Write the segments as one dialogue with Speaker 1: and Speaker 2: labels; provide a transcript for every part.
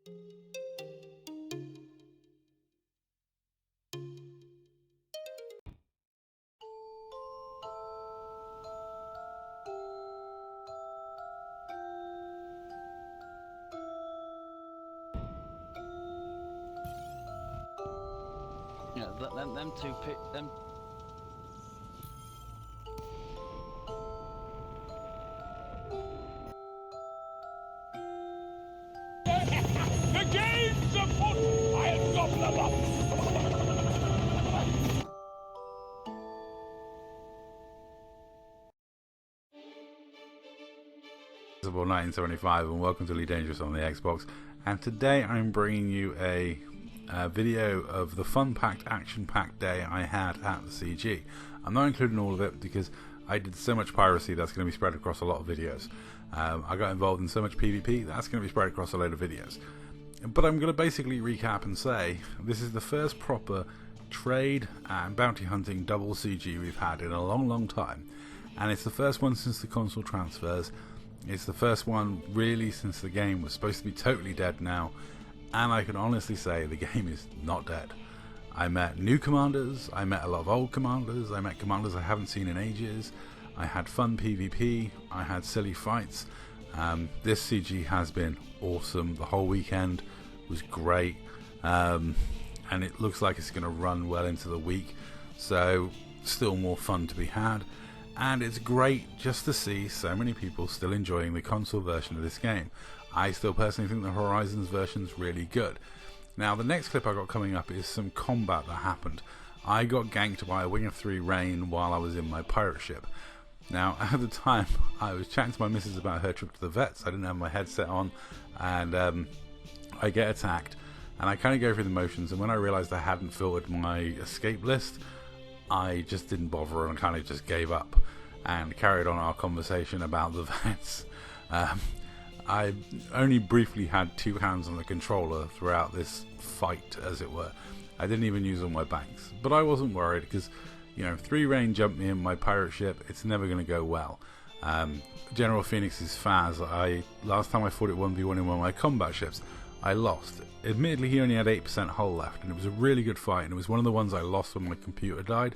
Speaker 1: Yeah, them two pick them.
Speaker 2: The game's afoot! I'll gobble them up!
Speaker 3: Visible 1975 and welcome to Elite Dangerous on the Xbox, and today I'm bringing you a video of the fun-packed, action-packed day I had at the CG. I'm not including all of it because I did so much piracy that's going to be spread across a lot of videos. I got involved in so much PvP that's going to be spread across a load of videos. But I'm going to basically recap and say this is the first proper trade and bounty hunting double CG we've had in a long time, and it's the first one since the console transfers. It's the first one really since the game was supposed to be totally dead now, and I can honestly say the game is not dead. I met new commanders, I met a lot of old commanders, I met commanders I haven't seen in ages, I had fun PvP, I had silly fights. This CG has been awesome. The whole weekend was great, and it looks like it's going to run well into the week, so still more fun to be had. And it's great just to see so many people still enjoying the console version of this game. I still personally think the Horizons version is really good. Now the next clip I got coming up is some combat that happened. I got ganked by a Wing of 3 Rain while I was in my pirate ship. Now at the time I was chatting to my missus about her trip to the vets. I didn't have my headset on, and I get attacked, and I kind of go through the motions, and when I realised I hadn't filtered my escape list, I just didn't bother and kind of just gave up and carried on our conversation about the vets. I only briefly had two hands on the controller throughout this fight, as it were. I didn't even use all my banks, but I wasn't worried because, you know, 3 Rain jumped me in my pirate ship. It's never going to go well. General Phoenix's Faz, last time I fought it 1v1 in one of my combat ships, I lost. Admittedly, he only had 8% hull left, and it was a really good fight, and it was one of the ones I lost when my computer died,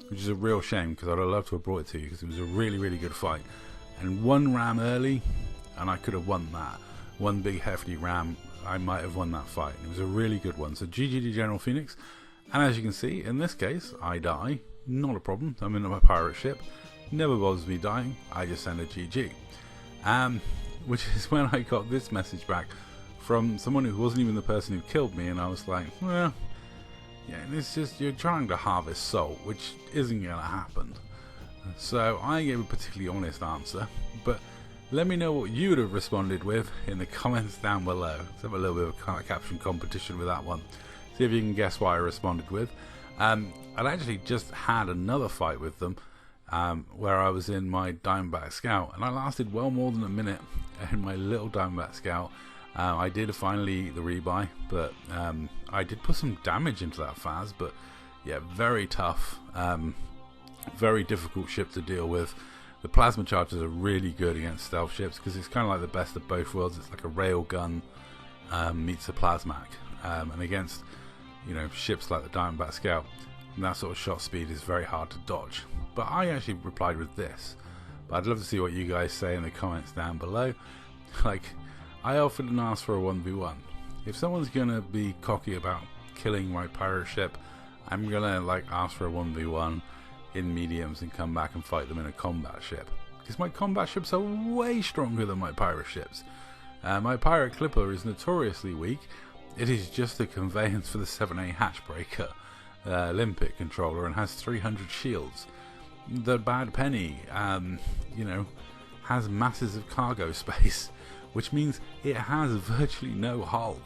Speaker 3: which is a real shame because I'd have loved to have brought it to you because it was a really good fight. And one ram early, and I could have won that. One big hefty ram, I might have won that fight. It was a really good one. So GG to General Phoenix. And as you can see, in this case, I die. Not a problem. I'm in my pirate ship. Never bothers me dying. I just send a GG. Which is when I got this message back from someone who wasn't even the person who killed me, and I was like, well, yeah, it's just you're trying to harvest salt, which isn't going to happen. So I gave a particularly honest answer, but let me know what you would have responded with in the comments down below. Let's have a little bit of a caption competition with that one. See if you can guess what I responded with. I'd actually just had another fight with them where I was in my Diamondback Scout, and I lasted well more than a minute in my little Diamondback Scout. I did finally eat the rebuy, but I did put some damage into that Faz, but yeah, very tough, very difficult ship to deal with. The plasma charges are really good against stealth ships because it's kind of like the best of both worlds. It's like a railgun meets a plasmac, and against, you know, ships like the Diamondback Scout, that sort of shot speed is very hard to dodge. But I actually replied with this. But I'd love to see what you guys say in the comments down below. Like, I offered and asked for a 1v1. If someone's gonna be cocky about killing my pirate ship, I'm gonna like ask for a 1v1 in mediums and come back and fight them in a combat ship, because my combat ships are way stronger than my pirate ships. My pirate clipper is notoriously weak. It is just a conveyance for the 7A hatchbreaker Olympic controller and has 300 shields. The Bad Penny, you know, has masses of cargo space, which means it has virtually no hull.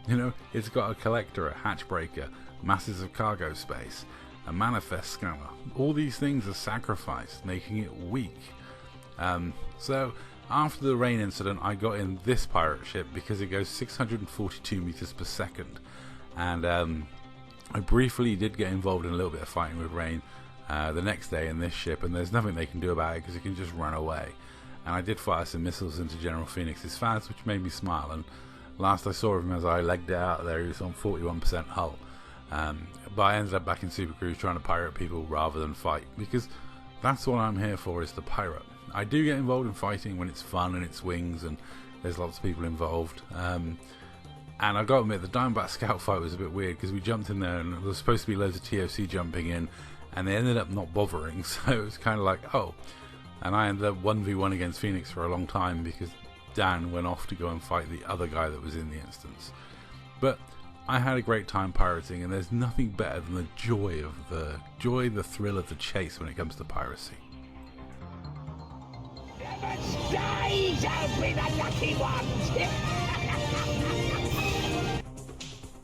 Speaker 3: You know, it's got a collector, a hatchbreaker, masses of cargo space, a manifest scanner. All these things are sacrificed, making it weak. So after the rain incident, I got in this pirate ship because it goes 642 meters per second, and I briefly did get involved in a little bit of fighting with rain the next day in this ship, and there's nothing they can do about it because it can just run away. And I did fire some missiles into General Phoenix's Faz, which made me smile, and Last I saw of him, as I legged it out there, he was on 41% hull. But I ended up back in Super Cruise trying to pirate people rather than fight, because that's what I'm here for, is to pirate. I do get involved in fighting when it's fun and it's wings and there's lots of people involved. And I got to admit, the Diamondback Scout fight was a bit weird, because we jumped in there and there was supposed to be loads of TOC jumping in, and they ended up not bothering, so it was kind of like, oh. And I ended up 1v1 against Phoenix for a long time, because Dan went off to go and fight the other guy that was in the instance. But I had a great time pirating, and there's nothing better than the the thrill of the chase when it comes to piracy.
Speaker 2: Never stays, I'll be the lucky ones!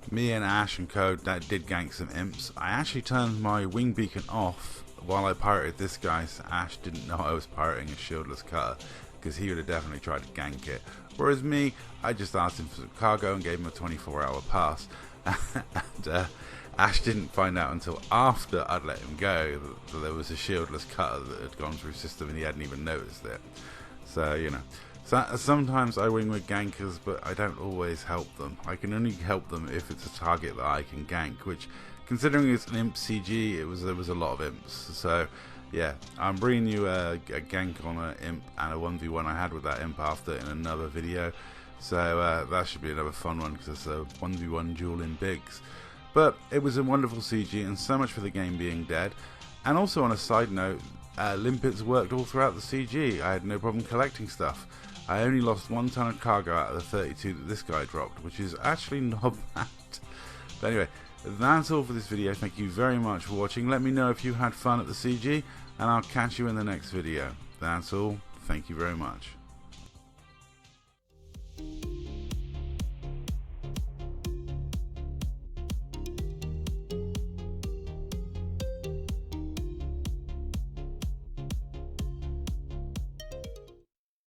Speaker 3: Me and Ash and Co that did gank some imps. I actually turned my wing beacon off while I pirated this guy, so Ash didn't know I was pirating a shieldless cutter, because he would have definitely tried to gank it. Whereas me, I just asked him for some cargo and gave him a 24-hour pass. And Ash didn't find out until after I'd let him go that there was a shieldless cutter that had gone through system, and he hadn't even noticed it. So, you know. So, sometimes I wing with gankers, but I don't always help them. I can only help them if it's a target that I can gank, which, considering it's an imp CG, there was a lot of imps. So yeah, I'm bringing you a gank on an imp and a 1v1 I had with that imp after in another video. So that should be another fun one, because it's a 1v1 duel in bigs. But it was a wonderful CG, and so much for the game being dead. And also, on a side note, limpets worked all throughout the CG. I had no problem collecting stuff. I only lost 1 ton of cargo out of the 32 that this guy dropped, which is actually not bad. But anyway, that's all for this video. Thank you very much for watching. Let me know if you had fun at the CG, and I'll catch you in the next video. That's all. Thank you very much.